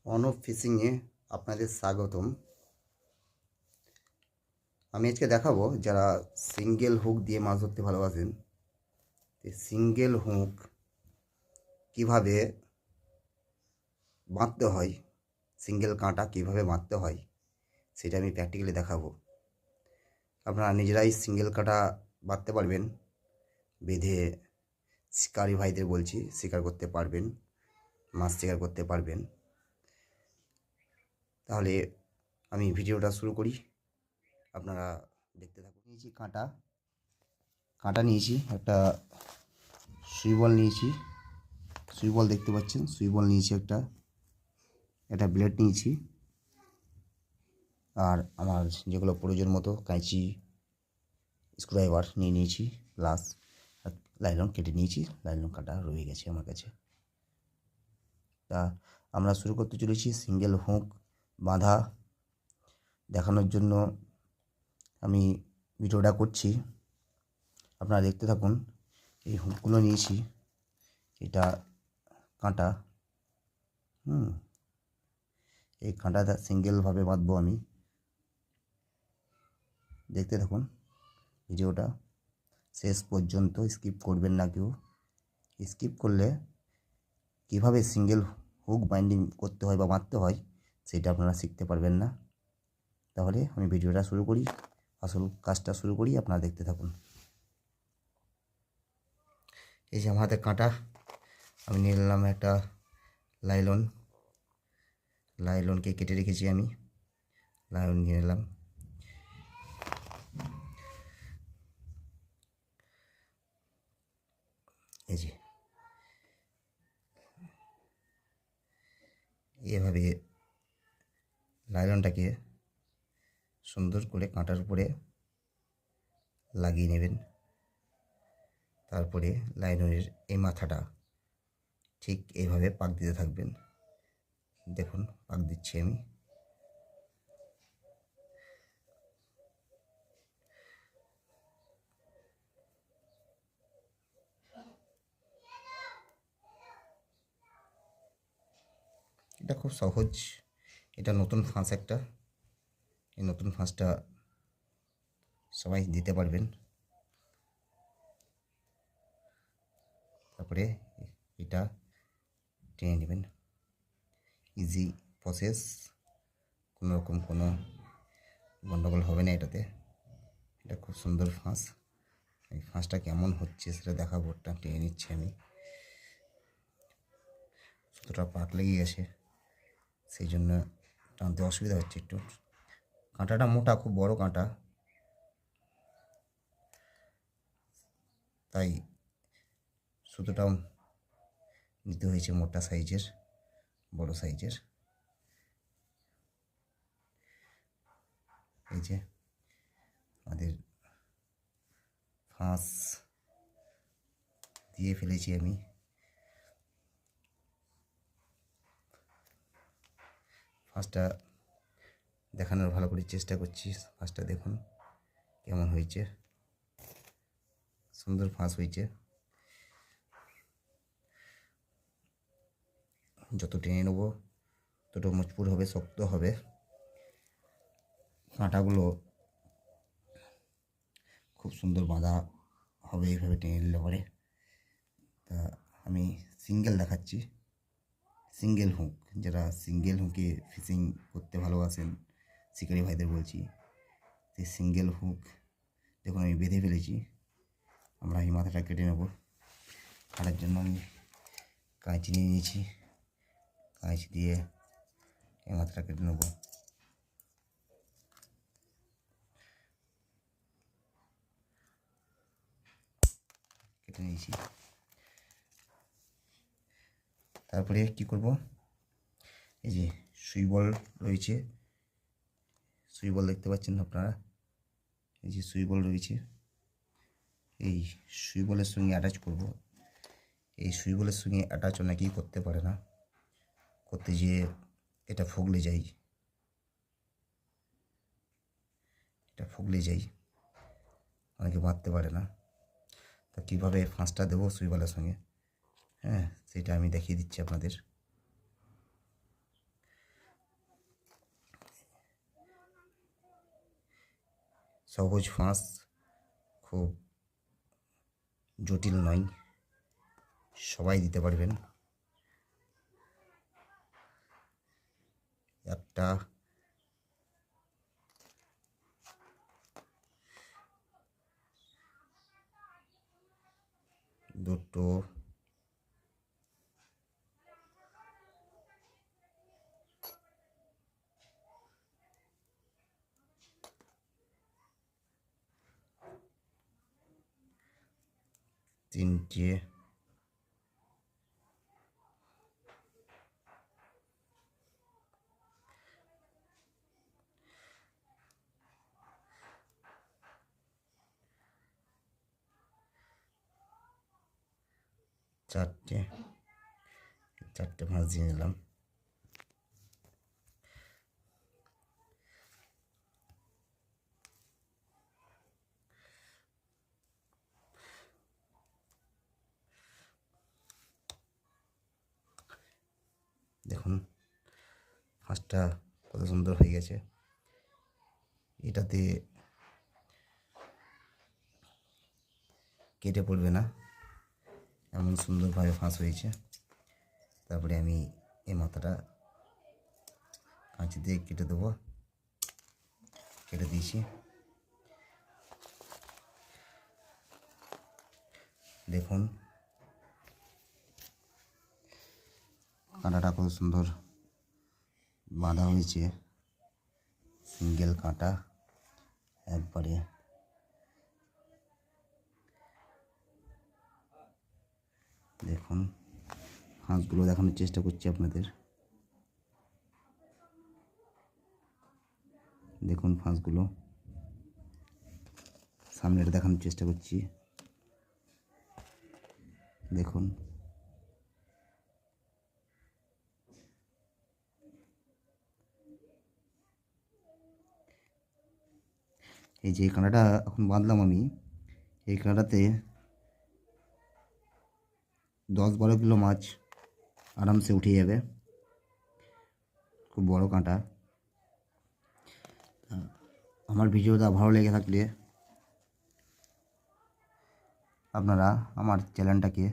অনুপ ফিশিংয়ে আপনাদের স্বাগতম। আমি আজকে দেখাবো যারা সিঙ্গেল হুক দিয়ে মাছ ধরতে ভালোবাসেন, সিঙ্গেল হুক কিভাবে বাঁধতে হয়, সিঙ্গেল কাঁটা কিভাবে বাঁধতে হয় সেটা আমি প্র্যাকটিক্যালি দেখাবো। আপনারা নিজেরাই সিঙ্গেল কাঁটা বাঁধতে পারবেন, বেঁধে শিকারি ভাইদের বলছি শিকার করতে পারবেন, মাছ শিকার করতে পারবেন। তাহলে আমি ভিডিওটা শুরু করি, আপনারা দেখতে থাকুন। নিয়েছি কাঁটা নিয়েছি, একটা সুই বল নিয়েছি, সুই বল দেখতে পাচ্ছেন, সুই বল নিয়েছি, একটা ব্লেড নিয়েছি, আর আমার যেগুলো প্রয়োজন মতো কাঁচি, স্ক্রুড্রাইভার নিয়ে নিয়েছি, প্লাস লাইলন কেটে নিয়েছি, লাইলন কাটা রয়ে গেছে আমার কাছে। তা আমরা শুরু করতে চলেছি সিঙ্গেল হুক বাঁধা দেখানোর জন্য আমি ভিডিওটা করছি, আপনারা দেখতে থাকুন। এই হুকগুলো নিয়েছি, এটা কাঁটা, এই কাঁটাটা সিঙ্গেলভাবে বাঁধবো আমি। দেখতে থাকুন ভিডিওটা শেষ পর্যন্ত, স্কিপ করবেন না কেউ। স্কিপ করলে কীভাবে সিঙ্গেল হুক বাইন্ডিং করতে হয় বা বাঁধতে হয় সেটা আপনারা শিখতে পারবেন না। তাহলে আমি ভিডিওটা শুরু করি, আসল কাজটা শুরু করি, আপনারা দেখতে থাকুন। এই যে আমার হাতে কাঁটা, আমি নিয়ে নিলাম একটা লাইলনকে কেটে রেখেছি, আমি লাইলন নিয়ে নিলাম। এই যে এভাবে লাইলনটাকে সুন্দর করে কাঁটার উপরে লাগিয়ে নেবেন। তারপরে লাইলনের এই মাথাটা ঠিক এইভাবে পাক দিতে থাকবেন। দেখুন পাক দিচ্ছি আমি। এটা খুব সহজ, এটা নতুন ফাঁস একটা, এই নতুন ফাঁসটা সবাই দিতে পারবেন। তারপরে এটা টেনে নেবেন, ইজি প্রসেস, কোনো রকম কোনো গণ্ডগোল হবে না এটাতে। এটা খুব সুন্দর ফাঁস। এই ফাঁসটা কেমন হচ্ছে সেটা দেখাবো। ওটা টেনে নিচ্ছি আমি, সুতোটা পাক লেগে গেছে সেই জন্য টানতে অসুবিধা হচ্ছে একটু। কাঁটাটা মোটা, খুব বড় কাঁটা, তাই সুতোটাও নিতে হয়েছে মোটা সাইজের, বড় সাইজের। এই যে আমাদের ফাঁস দিয়ে ফেলেছি আমি। ফাঁসটা দেখানোর ভালো করে চেষ্টা করছি, ফাঁসটা দেখুন কেমন হয়েছে, সুন্দর ফাঁস হয়েছে। যত টেনে নেবো তত মজবুত হবে, শক্ত হবে কাঁটাগুলো, খুব সুন্দর বাঁধা হবে এইভাবে টেনে নিলে পরে। তা আমি সিঙ্গেল দেখাচ্ছি, সিঙ্গেল হুক, যারা সিঙ্গেল হুকে ফিশিং করতে ভালোবাসেন শিকারি ভাইদের বলছি, সেই সিঙ্গেল হুক দেখুন আমি বেঁধে ফেলেছি। আমরা এই মাথাটা কেটে নেব, কাটার জন্য আমি কাঁচি নিয়ে নিয়েছি, কাঁচি দিয়ে এই মাথাটা কেটে নেব। কেটে নিয়েছি, তারপরে কি করব, এই যে সুই বল রয়েছে, সুই বল দেখতে পাচ্ছেন আপনারা, এই যে সুই বল রয়েছে, এই সুই বলের সঙ্গে অ্যাটাচ করব। এই সুই বলের সঙ্গে অ্যাটাচ অনেকেই করতে পারে না, করতে গিয়ে এটা ফুগলে যায়, অনেকে বাঁধতে পারে না। তা কীভাবে ফাঁসটা দেবো সুই বলের সঙ্গে, সেটা আমি দেখিয়ে দিচ্ছি আপনাদের। সহজ ফাঁস, খুব জটিল নয়, সবাই দিতে পারবেন। একটা, দুটো, তিনটে, চারটে, চারটে ফাঁস দিয়ে নিলাম। দেখুন ফাঁসটা কত সুন্দর হয়ে গেছে। এটাতে কেটে পড়বে না, এমন সুন্দরভাবে ফাঁস হয়েছে। তারপরে আমি এই মাথাটা কাঁচি দিয়ে কেটে দেবো, কেটে দিয়েছি। দেখুন কাঁটাটা কত সুন্দর বাঁধা হয়েছে, সিঙ্গেল কাঁটা একবারে। দেখুন ফাঁসগুলো দেখানোর চেষ্টা করছি আপনাদের। দেখুন ফাঁসগুলো সামনেটা দেখানোর চেষ্টা করছি। দেখুন এই যে কাঁটাটা এখন বাঁধলাম আমি, এই কাঁটাতে 10-12 কিলো মাছ আরামসে উঠে যাবে। খুব বড় কাঁটা। আমার ভিডিওটা ভালো লেগে থাকলে আপনারা আমার চ্যানেলটাকে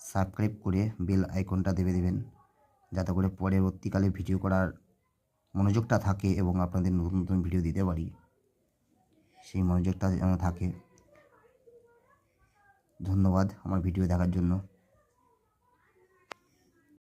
সাবস্ক্রাইব করে বেল আইকনটা দেবেন, যাতে করে পরবর্তীকালে ভিডিও করার মনোযোগটা থাকে এবং আপনাদের নতুন নতুন ভিডিও দিতে পারি, সেই মনোযোগটা যেন থাকে। ধন্যবাদ আমার ভিডিও দেখার জন্য।